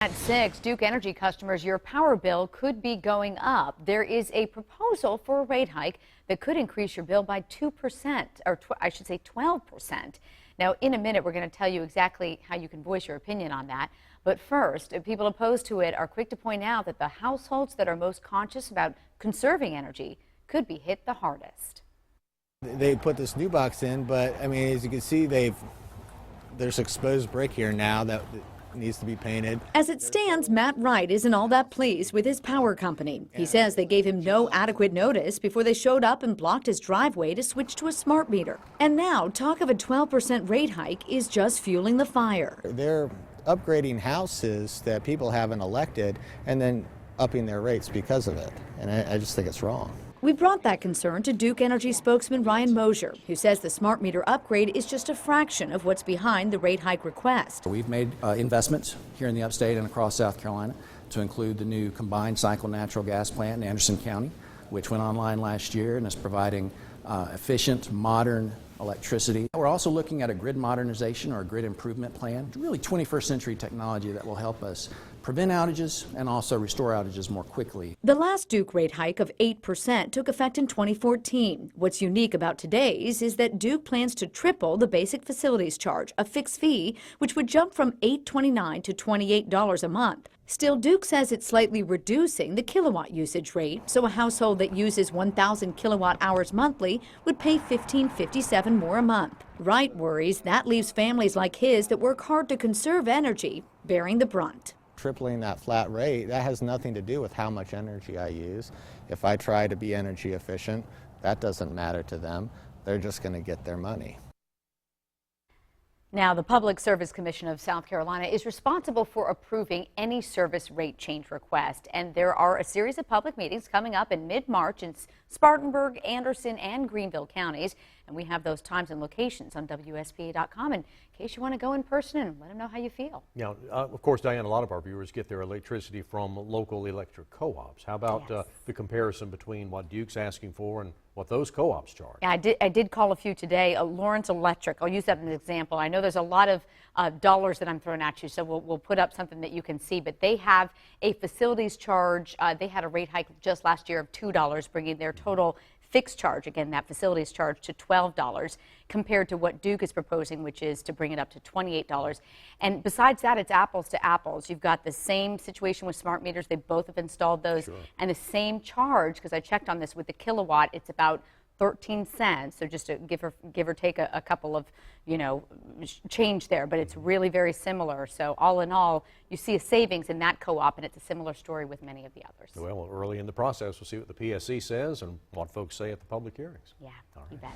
At 6, Duke Energy customers, your power bill could be going up. There is a proposal for a rate hike that could increase your bill by 2%, or I should say 12%. Now, in a minute, we're going to tell you exactly how you can voice your opinion on that. But first, people opposed to it are quick to point out that the households that are most conscious about conserving energy could be hit the hardest. They put this new box in, but I mean, as you can see, there's exposed brick here now that needs to be painted. As it stands, Matt Wright isn't all that pleased with his power company. He says they gave him no adequate notice before they showed up and blocked his driveway to switch to a smart meter. And now talk of a 12% rate hike is just fueling the fire. They're upgrading houses that people haven't elected and then upping their rates because of it. And I just think it's wrong. We brought that concern to Duke Energy spokesman Ryan Mosier, who says the smart meter upgrade is just a fraction of what's behind the rate hike request. We've made investments here in the upstate and across South Carolina to include the new combined cycle natural gas plant in Anderson County, which went online last year and is providing efficient, modern electricity. We're also looking at a grid modernization or a grid improvement plan, really 21st century technology that will help us prevent outages and also restore outages more quickly. The last Duke rate hike of 8% took effect in 2014. What's unique about today's is that Duke plans to triple the basic facilities charge, a fixed fee, which would jump from $8.29 to $28 a month. Still, Duke says it's slightly reducing the kilowatt usage rate, so a household that uses 1,000 kilowatt hours monthly would pay $15.57 more a month. Wright worries that leaves families like his that work hard to conserve energy bearing the brunt. Tripling that flat rate, that has nothing to do with how much energy I use. If I try to be energy efficient, that doesn't matter to them. They're just going to get their money. Now, the Public Service Commission of South Carolina is responsible for approving any service rate change request. And there are a series of public meetings coming up in mid-March in Spartanburg, Anderson, and Greenville counties. And we have those times and locations on WSPA.com in case you want to go in person and let them know how you feel. Now, of course, Diane, a lot of our viewers get their electricity from local electric co-ops. How about the comparison between what Duke's asking for and what those co-ops charge? Yeah, I did call a few today. Lawrence Electric, I'll use that as an example. I know there's a lot of dollars that I'm throwing at you, so we'll put up something that you can see. But they have a facilities charge. They had a rate hike just last year of $2, bringing their total fixed charge, again, that facilities charge, to $12 compared to what Duke is proposing, which is to bring it up to $28. And besides that, it's apples to apples. You've got the same situation with smart meters. They both have installed those. Sure. And the same charge, because I checked on this with the kilowatt, it's about 13 cents, so just to give or take a couple of, change there, but it's really very similar. So all in all, you see a savings in that co-op, and it's a similar story with many of the others. Well, early in the process, we'll see what the PSC says and what folks say at the public hearings. Yeah, you bet.